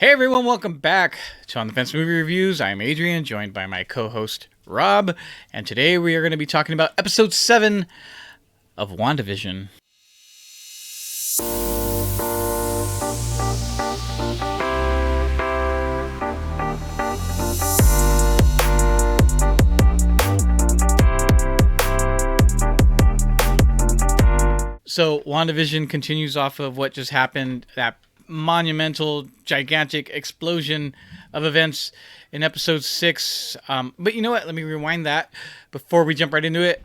Hey everyone, welcome back to On the Fence Movie Reviews. I'm Adrian, joined by my co-host Rob, and today we are going to be talking about episode 7 of WandaVision. So WandaVision continues off of what just happened, that monumental, gigantic explosion of events in episode 6. But you know what? Let me rewind that before we jump right into it.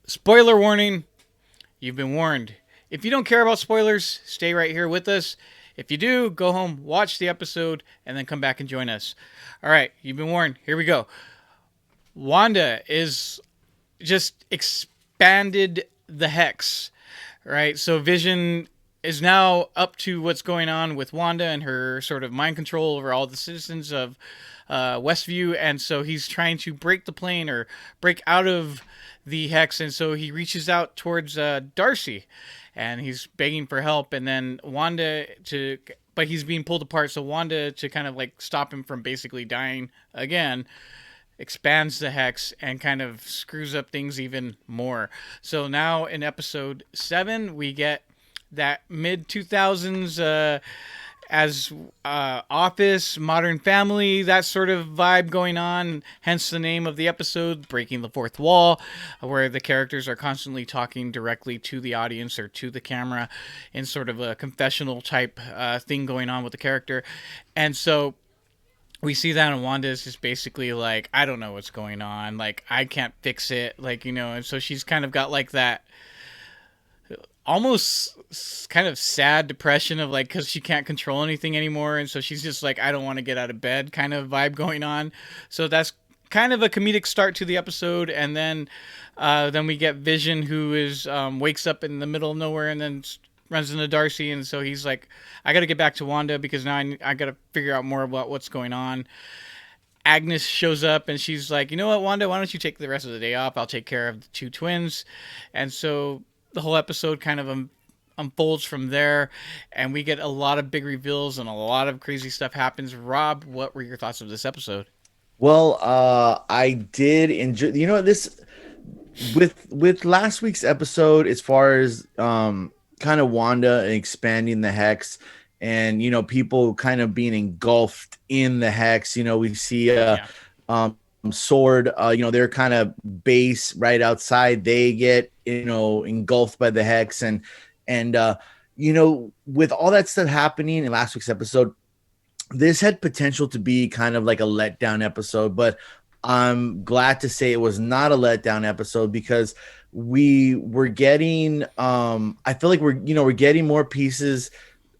Spoiler warning, you've been warned. If you don't care about spoilers, stay right here with us. If you do, go home, watch the episode, and then come back and join us. All right, you've been warned. Here we go. Wanda is just expanded the hex, right? So Vision is now up to what's going on with Wanda and her sort of mind control over all the citizens of Westview, and so he's trying to break the plane or break out of the hex, and so he reaches out towards Darcy, and he's begging for help, and then but he's being pulled apart, so Wanda, to kind of like stop him from basically dying again, expands the hex and kind of screws up things even more. So now in episode 7, we get that mid 2000s as Office, Modern Family, that sort of vibe going on, hence the name of the episode, Breaking the Fourth Wall, where the characters are constantly talking directly to the audience or to the camera in sort of a confessional type thing going on with the character. And so we see that, and Wanda is just basically like, I don't know what's going on, like, I can't fix it, like, you know, and so she's kind of got like that almost kind of sad depression of like, because she can't control anything anymore, and so she's just like, I don't want to get out of bed kind of vibe going on. So that's kind of a comedic start to the episode, and then we get Vision, who is wakes up in the middle of nowhere and then runs into Darcy, and so he's like, I gotta get back to Wanda because now I gotta figure out more about what's going on. Agnes shows up and she's like, you know what, Wanda, why don't you take the rest of the day off? I'll take care of the two twins. And so the whole episode kind of unfolds from there, and we get a lot of big reveals and a lot of crazy stuff happens. Rob, what were your thoughts of this episode? Well, I did enjoy. This with last week's episode, as far as kind of Wanda and expanding the hex, and people kind of being engulfed in the hex. We see Yeah. Sword. Their kind of base right outside. They get engulfed by the hex, and with all that stuff happening in last week's episode, this had potential to be kind of like a letdown episode, but I'm glad to say it was not a letdown episode, because we were getting I feel like we're getting more pieces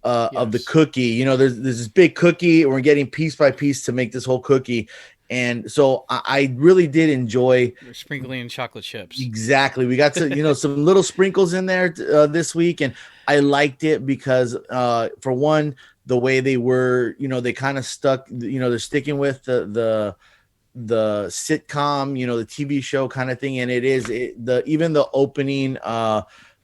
of the Yes. cookie. There's this big cookie, and we're getting piece by piece to make this whole cookie. And so I really did enjoy. They're sprinkling in chocolate chips. Exactly. We got to, some little sprinkles in there this week, and I liked it because, for one, the way they were, they kind of stuck, they're sticking with the sitcom, the TV show kind of thing, and even the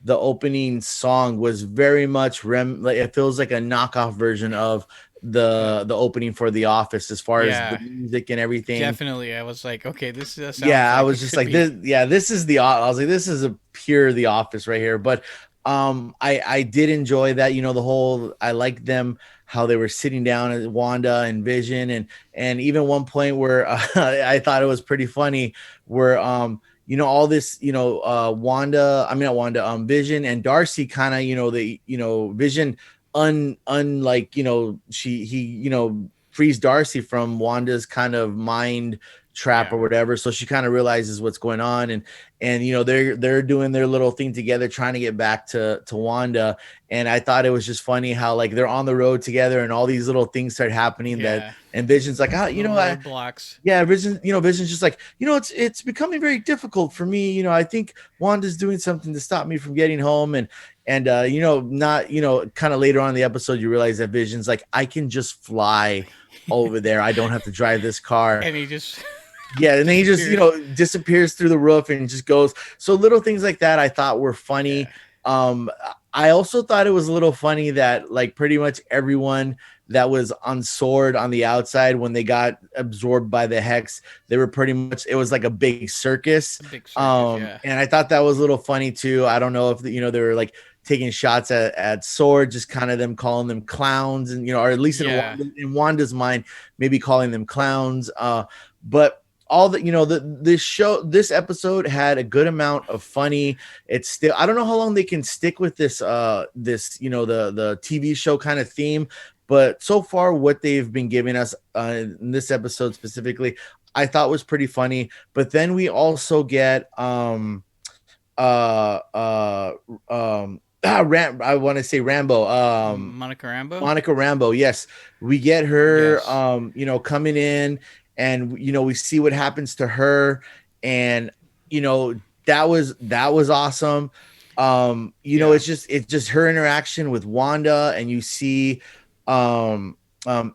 opening song was very much like it feels like a knockoff version of the opening for The Office, as far as the music and everything. Definitely. I was like, okay, this sounds I like was it just could like be. this. Yeah, this is I was like, this is a pure The Office right here. But I did enjoy that. The whole, I liked them, how they were sitting down at Wanda and Vision, and even one point where I thought it was pretty funny, where all this, Wanda, I mean not Wanda, Vision and Darcy kind of, Vision unlike, he frees Darcy from Wanda's kind of mind trap or whatever, so she kind of realizes what's going on, and they're doing their little thing together, trying to get back to Wanda. And I thought it was just funny how, like, they're on the road together and all these little things start happening, and Vision's like, Blocks. Vision's just like, it's becoming very difficult for me. I think Wanda's doing something to stop me from getting home, and not, kind of later on in the episode, you realize that Vision's like, I can just fly over there. I don't have to drive this car. And he just And then he just, disappears through the roof and just goes. So little things like that I thought were funny. Um, I also thought it was a little funny that like pretty much everyone that was on Sword on the outside when they got absorbed by the hex, they were pretty much it was like a big circus. A big circus, yeah. And I thought that was a little funny too. I don't know if they were like taking shots at Sword, just kind of them calling them clowns, and or at least Yeah. In Wanda's mind, maybe calling them clowns. But all the this episode had a good amount of funny. It's still, I don't know how long they can stick with this the TV show kind of theme, but so far what they've been giving us in this episode specifically, I thought was pretty funny. But then we also get uh uh I want to say Rambo, Monica Rambo. Monica Rambo. Yes, we get her, Yes. coming in, and we see what happens to her, and that was awesome. Yeah. It's just her interaction with Wanda, and you see,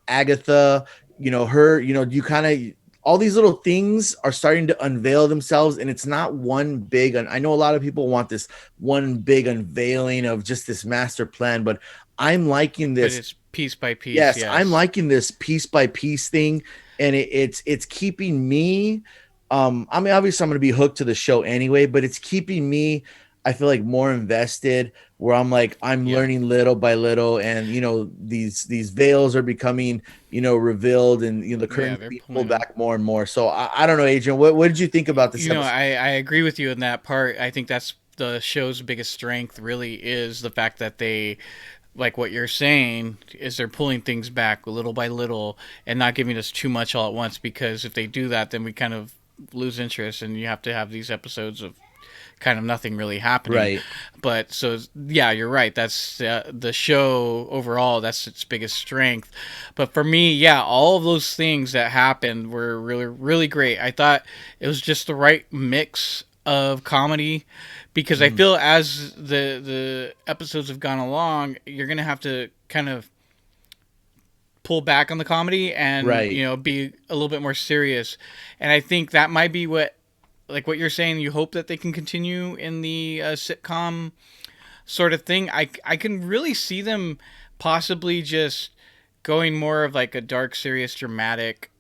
Agatha. You kind of all these little things are starting to unveil themselves, and it's not one big. And I know a lot of people want this one big unveiling of just this master plan, but I'm liking But this. it's piece by piece. Yes, I'm Yes. liking this piece by piece thing, and it's keeping me. I mean, obviously, I'm going to be hooked to the show anyway, but it's keeping me. I feel like more invested, where I'm Yeah. learning little by little, and these veils are becoming revealed, and the Yeah. curtains They're being pulled pulling them. back more and more. So I don't know, Adrian, what did you think about this episode? I agree with you in that part. I think that's the show's biggest strength. Really, is the fact that they, like what you're saying, is they're pulling things back little by little and not giving us too much all at once. Because if they do that, then we kind of lose interest, and you have to have these episodes of kind of nothing really happening. Right, But so yeah, you're right. That's the show overall. That's its biggest strength. But for me, yeah, all of those things that happened were really really great. I thought it was just the right mix of comedy, because I Mhm. feel as the episodes have gone along, you're gonna have to kind of pull back on the comedy and Right, be a little bit more serious. And I think that might be what, like what you're saying, you hope that they can continue in the sitcom sort of thing. I can really see them possibly just going more of like a dark, serious, dramatic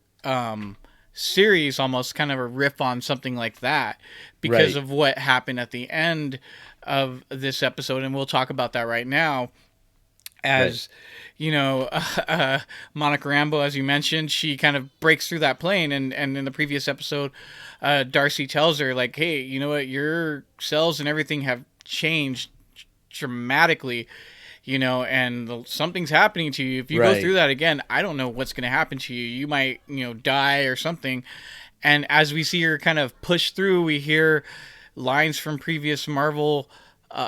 series, almost kind of a riff on something like that, because right, of what happened at the end of this episode. And we'll talk about that right now. right. As you know, Monica Rambo, as you mentioned, she kind of breaks through that plane, and in the previous episode, Darcy tells her like, "Hey, you know what? Your cells and everything have changed dramatically, and something's happening to you. If you go Right. through that again, I don't know what's going to happen to you. You might, die or something." And as we see her kind of push through, we hear lines from previous Marvel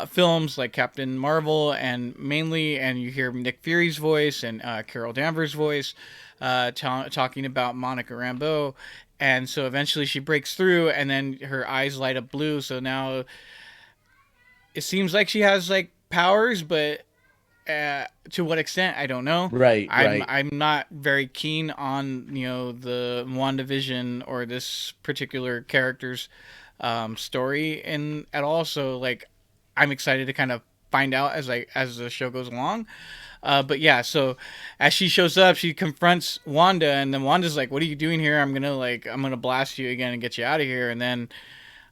films like Captain Marvel, and mainly, and you hear Nick Fury's voice and Carol Danvers' voice talking about Monica Rambeau. And so eventually she breaks through, and then her eyes light up blue. So now it seems like she has like powers, but to what extent I don't know. Right, I'm right. I'm not very keen on the WandaVision or this particular character's story in at all. So like I'm excited to kind of find out as the show goes along. But yeah, so as she shows up, she confronts Wanda, and then Wanda's like, "What are you doing here? I'm gonna blast you again and get you out of here." And then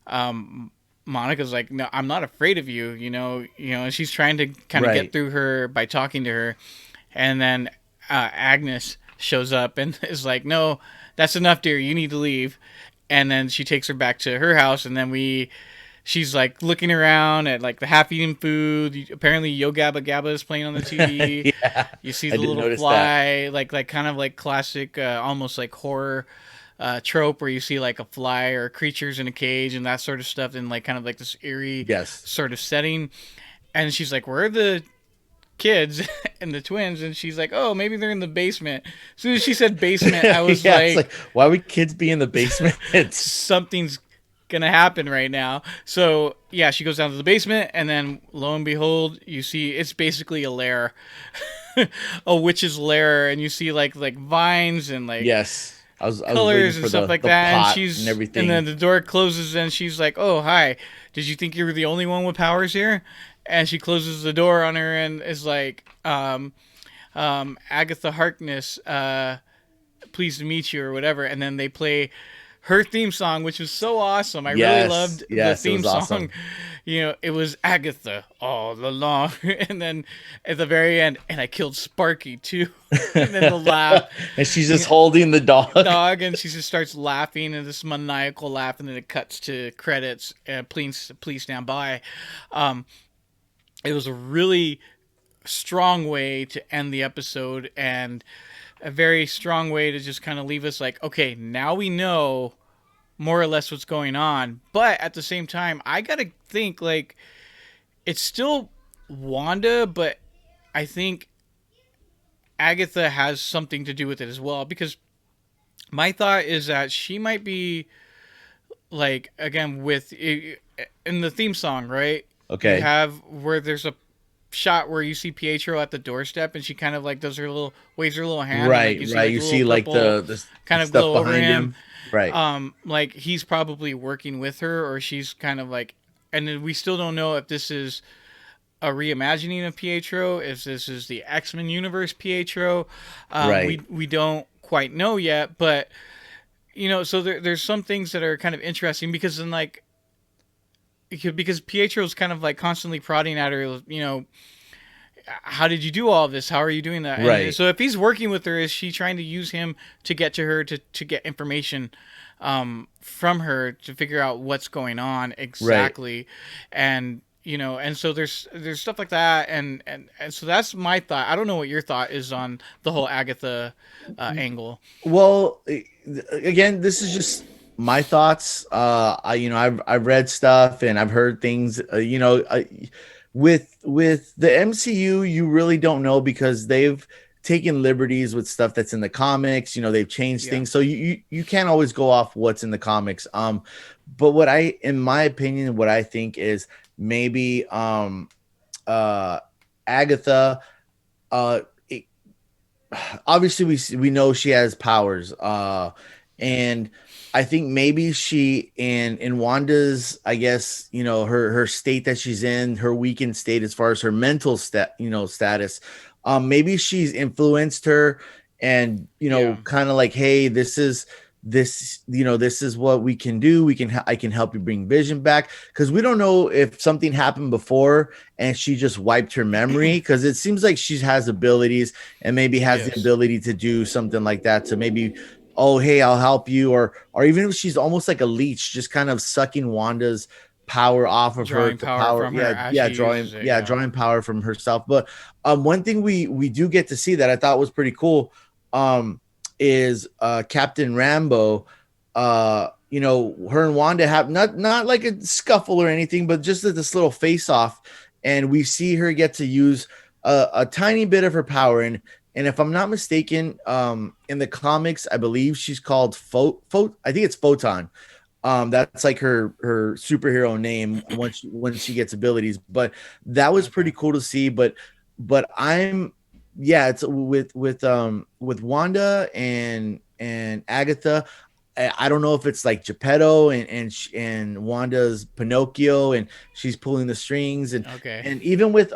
um, Monica's like, "No, I'm not afraid of you." And she's trying to kind of get Right. through her by talking to her, and then Agnes shows up and is like, "No, that's enough, dear. You need to leave." And then she takes her back to her house, and then she's like looking around at like the half-eaten food. Apparently, Yo Gabba Gabba is playing on the TV. Yeah, You see I the did little notice that. fly, like kind of like classic, almost like horror trope, where you see like a fly or creatures in a cage and that sort of stuff, in like kind of like this eerie Yes. sort of setting. And she's like, "Where are the kids and the twins?" And she's like, "Oh, maybe they're in the basement." As soon as she said basement, I was Yeah, it's like, like, why would kids be in the basement? something's gonna happen right now. So yeah, she goes down to the basement, and then lo and behold, you see it's basically a lair, a witch's lair, and you see like vines and like Yes. I was waiting colors and for stuff like the that. And pot and and then everything. the door closes, and she's like, "Oh, hi. Did you think you were the only one with powers here?" and she closes the door on her and is like, Agatha Harkness, pleased to meet you or whatever, and then they play her theme song, which was so awesome. I really Yes, loved the yes, it theme was song. awesome. It was Agatha all along, and then at the very end, and I killed Sparky too, and then the laugh, And she's just holding the dog. dog, and she just starts laughing, and this maniacal laugh, and then it cuts to credits. Please stand by. Um, it was a really strong way to end the episode, and a very strong way to just kind of leave us like, okay, now we know more or less what's going on. But at the same time, I gotta think like it's still Wanda, but I think Agatha has something to do with it as well, because my thought is that she might be like, again, with in the theme song, right? You Okay. have where there's a shot where you see Pietro at the doorstep, and she kind of like does her little waves her little hand, and like Right, you see right. like You the little see like purple the kind of stuff glow over behind him. him. Right. Like he's probably working with her, or she's kind of like, and then we still don't know if this is a reimagining of Pietro, if this is the X-Men universe Pietro. Right. We don't quite know yet, but so there's some things that are kind of interesting, because then like, because Pietro's kind of like constantly prodding at her, how did you do all of this? How are you doing that? And Right. so if he's working with her, is she trying to use him to get to her, to get information from her, to figure out what's going on Right. exactly? And and so there's stuff like that, and so that's my thought. I don't know what your thought is on the whole Agatha angle. Well, again, this is just my thoughts. I've read stuff and I've heard things. With the MCU, you really don't know because they've taken liberties with stuff that's in the comics. They've changed Yeah. things, so you can't always go off what's in the comics. But in my opinion, what I think is maybe uh Agatha. Uh, Obviously we know she has powers, and I think maybe she in Wanda's, I guess, her state that she's in, her weakened state as far as her mental status, maybe she's influenced her, and Yeah. kind of like, hey, this is what we can do. I can help you bring Vision back, because we don't know if something happened before and she just wiped her memory, because it seems like she has abilities and maybe has the Yes. ability to do something like that, to maybe, oh, hey, I'll help you, or even if she's almost like a leech, just kind of sucking Wanda's power off of her Drawing to power power, from her yeah, as yeah, she uses it. Yeah. drawing power from herself. But one thing we do get to see that I thought was pretty cool, is Captain Rambo. Her and Wanda have not like a scuffle or anything, but just this little face off, and we see her get to use a tiny bit of her power. And if I'm not mistaken, in the comics, I believe she's called I think it's Photon. That's like her superhero name when she gets abilities. But that was Okay. pretty cool to see. But yeah, it's with Wanda and Agatha. I don't know if it's like Geppetto and Wanda's Pinocchio, and she's pulling the strings, Okay. and even with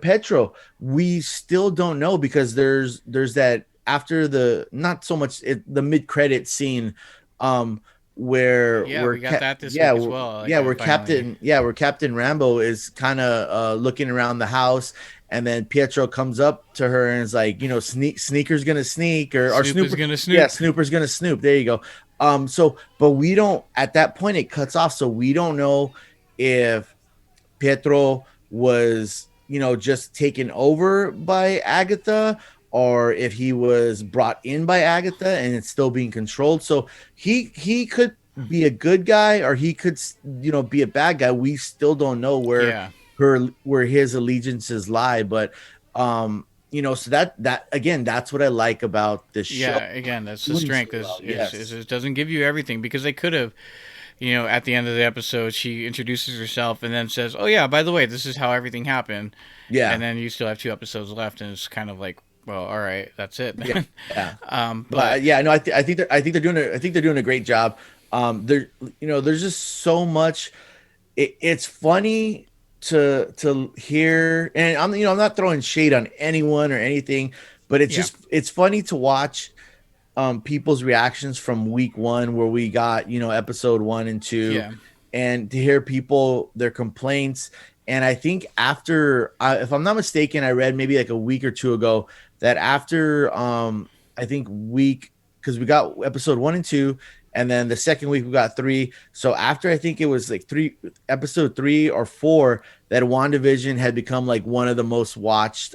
Petro, we still don't know, because there's that after the, not so much the mid credit scene, where Yeah, we got that this yeah, week as well. Like, yeah, where finally. Captain Rambo is kind of looking around the house, and then Pietro comes up to her and is like, sneaker's gonna sneak, or Snoop is snooper, gonna yeah, snoop. snooper's gonna snoop. There you go. So but we don't, at that point it cuts off, so we don't know if Pietro was, just taken over by Agatha, or if he was brought in by Agatha and it's still being controlled. So he could be a good guy, or he could, be a bad guy. We still don't know Yeah. where his allegiances lie. But so that again, that's what I like about this show. Yeah. Again, that's the Doing so strength is well. is Yes. it doesn't give you everything, because they could have, at the end of the episode, she introduces herself and then says, "Oh yeah, by the way, this is how everything happened," and Yeah. then you still have 2 episodes left, and it's kind of like, well, all right, that's it Yeah. then. Yeah. But But yeah, no, I think they're doing a great job. There's just so much. It's funny to hear, and I'm not throwing shade on anyone or anything, but Yeah. it's funny to watch people's reactions from week one, where we got episode 1 and 2, Yeah. and to hear people their complaints. And I think after, if I'm not mistaken, I read maybe like a week or two ago that after I think week, because we got episode 1 and 2, and then the second week we got three. So after, I think it was like episode 3 or 4, that WandaVision had become like one of the most watched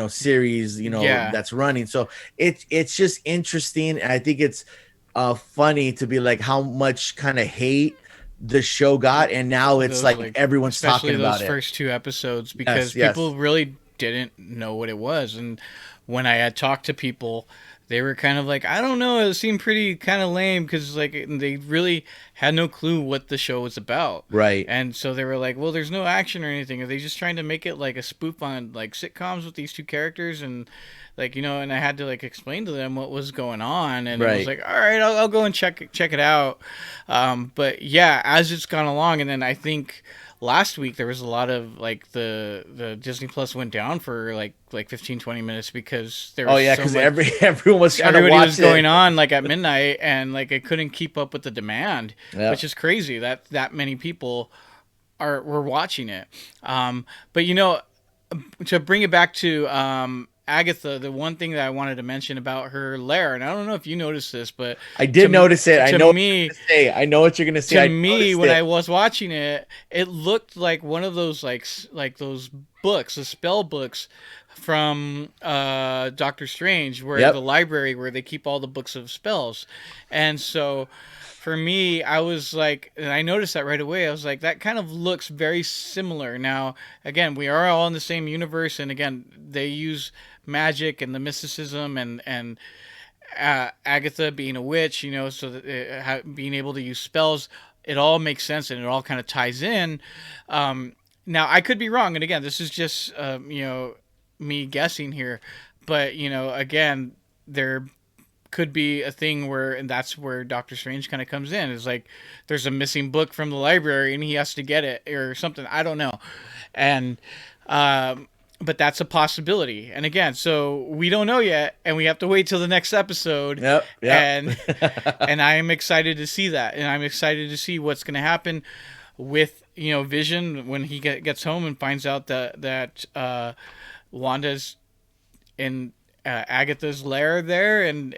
series Yeah. that's running. So it's just interesting, and I think it's funny to be like how much kind of hate the show got, and now it's Those, like like, everyone's talking especially those about it. first two episodes, because Yes, yes. people really didn't know what it was. And when I had talked to people, they were kind of like, I don't know, it seemed pretty kind of lame, because like they really had no clue what the show was about. Right. And so they were like, well, there's no action or anything. Are they just trying to make it like a spoof on like sitcoms with these two characters? And like, and I had to like explain to them what was going on, and it was Right. like, all right, I'll go and check it out. But yeah, as it's gone along, and then I think last week there was a lot of like the Disney Plus went down for like 15-20 minutes, because there Oh was yeah, so because much, everyone was trying to everybody was watch going it. on like at midnight, and like I couldn't keep up with the demand, Yeah. which is crazy that many people were watching it. But to bring it back to Agatha, the one thing that I wanted to mention about her lair, and I don't know if you noticed this, but I did notice it. I to know what you're me, gonna say. I know what you're gonna say. to I me, noticed when it. I was watching it, it looked like one of those like those books, the spell books from Doctor Strange, where the Yep. library where they keep all the books of spells. And so for me, I was like, and I noticed that right away. I was like, that kind of looks very similar. Now, again, we are all in the same universe, and again, they use magic and the mysticism, and Agatha being a witch, so that being able to use spells, it all makes sense, and it all kind of ties in. Now, I could be wrong, and again, this is just me guessing here, but again, there could be a thing where, and that's where Doctor Strange kind of comes in. Is like there's a missing book from the library, and he has to get it or something. I don't know, and but that's a possibility. And again, so we don't know yet, and we have to wait till the next episode. Yep. Yep. And I am excited to see that, and I'm excited to see what's going to happen with Vision when he gets home and finds out that Wanda's in Agatha's lair there, and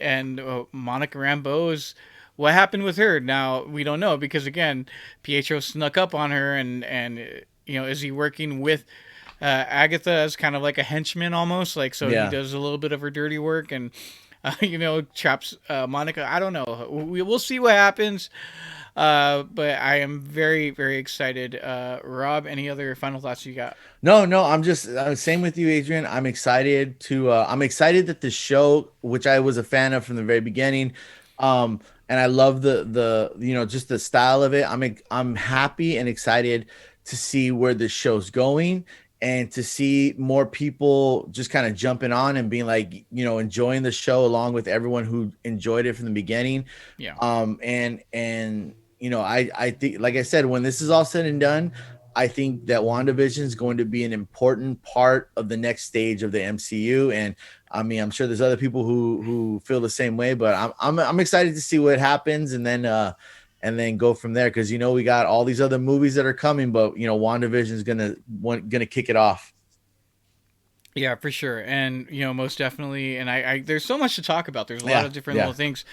Monica Rambeau's. What happened with her? Now we don't know, because again, Pietro snuck up on her, and is he working with Agatha as kind of like a henchman almost, like, so he Yeah. does a little bit of her dirty work, and traps Monica. I don't know. We'll see what happens. But I am very, very excited. Rob, any other final thoughts you got? No, no, I'm just same with you, Adrian. I'm excited to I'm excited that the show, which I was a fan of from the very beginning, and I love the just the style of it. I'm happy and excited to see where the show's going, and to see more people just kind of jumping on and being like, enjoying the show along with everyone who enjoyed it from the beginning. Yeah. And I think, like I said, when this is all said and done, I think that WandaVision is going to be an important part of the next stage of the MCU. And I mean, I'm sure there's other people who feel the same way, but I'm excited to see what happens, and then go from there, because we got all these other movies that are coming, but WandaVision is gonna kick it off. Yeah, for sure, and most definitely, and I there's so much to talk about. There's a lot Yeah, of different yeah, little things,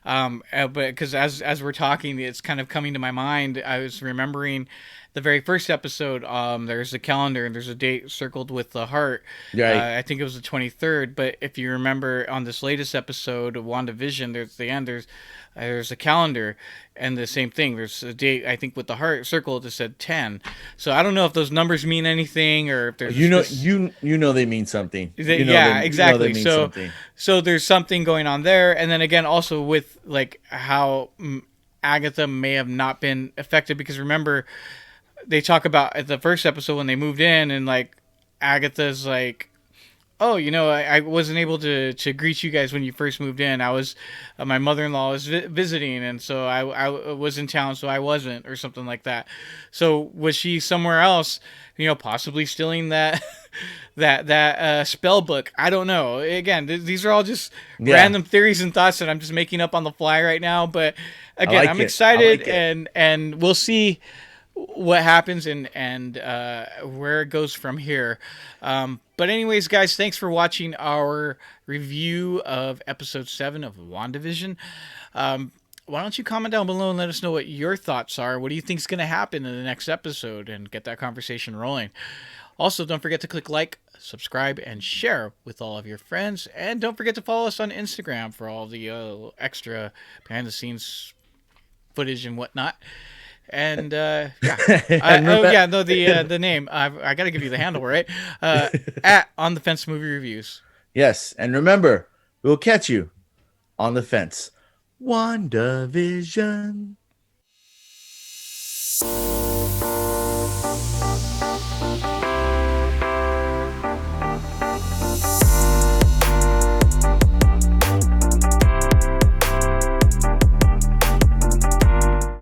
but because as we're talking, it's kind of coming to my mind. I was remembering the very first episode. There's a calendar and there's a date circled with the heart. right. I think it was the 23rd. But if you remember on this latest episode of WandaVision, there's the end. There's a calendar, and the same thing. There's a date, I think, with the heart circle that said 10. So I don't know if those numbers mean anything, or if there's They mean something. yeah, They exactly. mean something. So there's something going on there, and then again, also with like how Agatha may have not been affected, because remember they talk about at the first episode when they moved in, and like Agatha's like Oh, I wasn't able to greet you guys when you first moved in. I was, my mother-in-law was visiting, and so I was in town, so I wasn't, or something like that. So was she somewhere else? Possibly stealing that that spell book. I don't know. Again, these are all just Yeah, random theories and thoughts that I'm just making up on the fly right now. But I again, like I'm it. I excited, like it. and we'll see what happens and where it goes from here. But anyways, guys, thanks for watching our review of episode 7 of WandaVision. Um, why don't you comment down below and let us know what your thoughts are? What do you think is going to happen in the next episode, and get that conversation rolling? Also, don't forget to click like, subscribe, and share with all of your friends. And don't forget to follow us on Instagram for all the extra behind the scenes footage and whatnot. And yeah, And oh remember, yeah, no, the name I got to give you the handle, right? At On the Fence Movie Reviews. yes, and remember, we'll catch you on the fence. WandaVision.